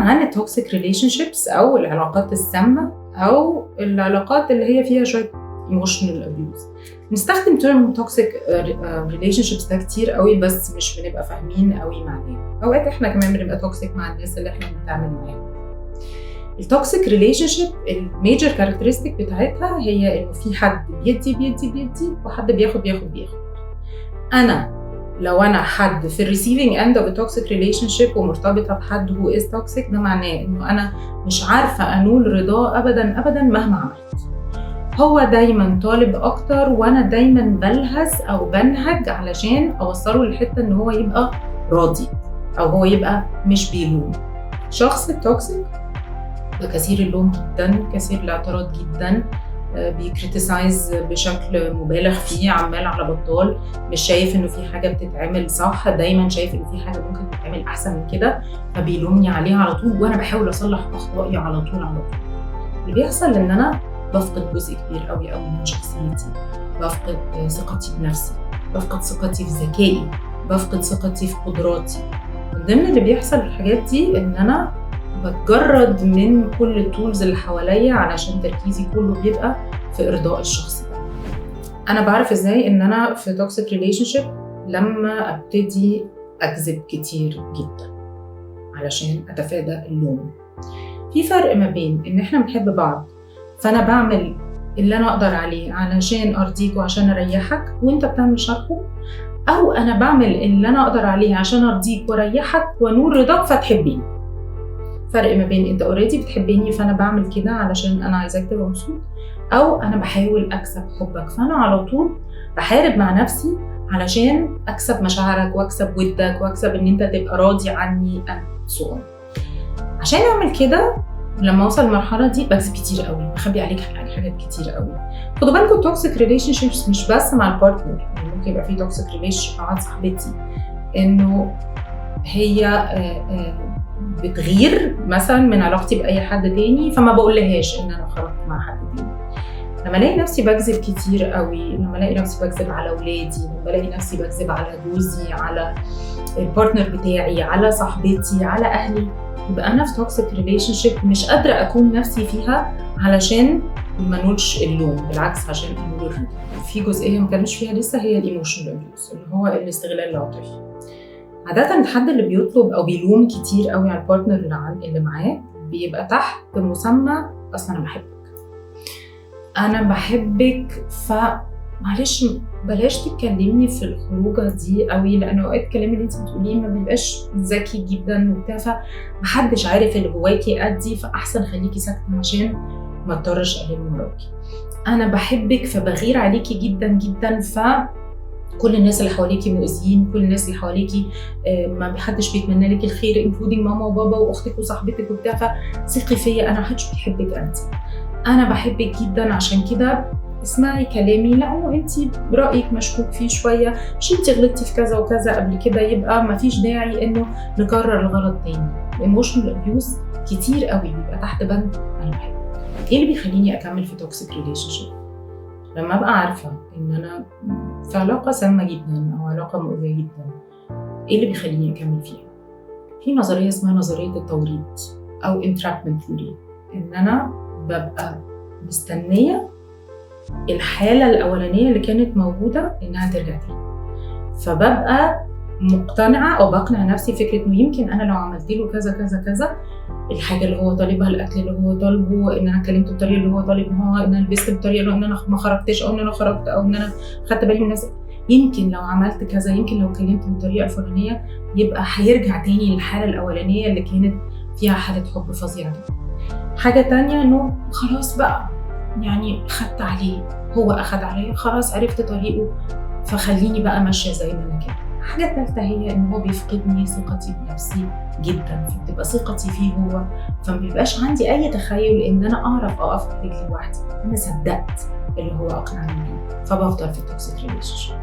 عن التوكسيك ريليشن شيبس او العلاقات السامه او العلاقات اللي هي فيها شويه ايموشنال ابيوز. نستخدم تيرم توكسيك ريليشن شيبس ده كتير قوي، بس مش بنبقى فاهمين قوي معناه. اوقات احنا كمان بنبقى توكسيك مع الناس اللي احنا بنتعامل معاهم. التوكسيك ريليشن شيب الميجر كاركترستيك بتاعتها هي انه في حد بيدي وحد بياخد. لو انا حد في الريسيفنج اند اوف توكسيك ريليشن شيب ومرتبطه بحد هو از توكسيك، ده معناه انه انا مش عارفه انول رضاه ابدا مهما عملت. هو دايما طالب اكتر وانا دايما بلهث او بنهج علشان اوصله للحته ان هو يبقى راضي او هو يبقى مش بيلوم. شخص التوكسيك ده كثير اللوم جدا، كثير الاعتراض جدا، بيكريتيسايز بشكل مبالغ فيه، عمال على بطال، مش شايف انه في حاجه بتتعمل صح، دايما شايف انه في حاجه ممكن تتعمل احسن من كده، فبيلومني عليها على طول وانا بحاول اصلح اخطائي على طول. اللي بيحصل ان انا بفقد جزء كبير قوي من شخصيتي، بفقد ثقتي بنفسي، بفقد ثقتي في ذكائي، بفقد ثقتي في قدراتي. من ضمن اللي بيحصل الحاجات دي ان انا بتجرد من كل التولز اللي حواليا علشان تركيزي كله بيبقى في ارضاء الشخص ده. انا بعرف ازاي ان انا في توكسيك ريليشن شيب لما ابتدي اكذب كتير جدا علشان اتفادى اللوم. في فرق ما بين ان احنا بنحب بعض فانا بعمل اللي انا اقدر عليه علشان ارضيك وعشان اريحك وانت بتعمل شرحه، او انا بعمل اللي انا اقدر عليه عشان ارضيك واريحك ونور رضاك فتحبيني. فرق ما بين انت اوريدي بتحبيني فانا بعمل كده علشان انا عايزاك تبقى مبسوط، او انا بحاول اكسب حبك فانا على طول بحارب مع نفسي علشان اكسب مشاعرك واكسب ودك واكسب ان انت تبقى راضي عني انا صغير. عشان اعمل كده لما اوصل المرحله دي بكذب كتير قوي، بخبي عليك حاجات كتير قوي. خدوا بالكم التوكسيك ريليشن شيبس مش بس مع البارتنر، يعني ممكن يبقى في توكسيك ريليشن مع صاحبتي انه هي بتغير مثلا من علاقتي باي حد تاني فما بقولهاش ان انا خرجت مع حد تاني. لما الاقي نفسي بكذب كتير قوي، لما الاقي نفسي بكذب على اولادي، لما الاقي نفسي بكذب على جوزي، على البارتنر بتاعي، على صاحبتي، على اهلي، يبقى انا في توكسيك ريليشن شيب مش قادره اكون نفسي فيها علشان ما نولش اللوم، بالعكس عشان انول الرضا. في جزئيه ما كانش فيها لسه هي الايموشنال ابيوز اللي هو الاستغلال العاطفي. عادة الحد اللي بيطلب أو بيلوم كتير قوي على البارتنر اللي معاه بيبقى تحت مسمى أصلا أنا بحبك فمعلش بلاش تتكلمني في الخروجة دي قوي، لأن أوقات الكلام اللي انت بتقوليه ما بيبقاش ذكي جدا وبتاع، فمحدش عارف اللي جواكي قدي، فأحسن خليكي ساكتة عشان ما اضطرش ألم وراكي. أنا بحبك فبغير عليكي جدا كل الناس اللي حواليكي مؤذيين، كل الناس اللي حواليكي ما حدش بيتمنى لك الخير انكلودينج ماما وبابا واختك وصاحبتك وبتاع، فثقي فيا انا محدش بيحبك انت. انا بحبك جدا عشان كده اسمعي كلامي، لانه انت رايك مشكوك فيه شويه، مش انت غلطتي في كذا وكذا قبل كده، يبقى ما فيش داعي انه نكرر الغلط تاني. الايموشنال ابيوز كتير قوي بيبقى تحت بند انا بحبك. ايه اللي بيخليني اكمل في توكسيك ريليشن شيب؟ لما ابقى عارفه ان انا في علاقه سامه جدا او علاقه مؤذيه جدا، ايه اللي بيخليني اكمل فيها؟ في نظريه اسمها نظريه التوريط او entrapment theory، ان انا ببقى مستنيه الحاله الاولانيه اللي كانت موجوده انها ترجع تاني، فببقى مقتنعه او بقنع نفسي فكره انه يمكن انا لو عملت له كذا كذا كذا، الحاجه اللي هو طالبها، الاكل اللي هو طالبه، ان انا اتكلمت بالطريقه اللي هو طالبها، ان انا لبست بالطريقه اللي ان انا ما خرجتش، او ان انا خرجت، او ان انا خدت بالي من الناس، يمكن لو عملت كذا، يمكن لو اتكلمت بالطريقه الفلانيه يبقى هيرجع تاني للحاله الاولانيه اللي كانت فيها حاله حب فظيعه جدا. حاجه تانية انه خلاص بقى يعني خدت عليه، هو اخد عليا، خلاص عرفت طريقه فخليني بقى ماشيه زي ما انا كده. حاجه ثالثه هي ان هو بيفقدني ثقتي بنفسي جدا، فبتبقى ثقتي فيه هو، فما بيبقاش عندي اي تخيل ان انا اعرف اقف برجلي لوحدي، انا صدقت اللي هو اقنعني بيه، فبفضل في التوكسيك ريليشن شيب.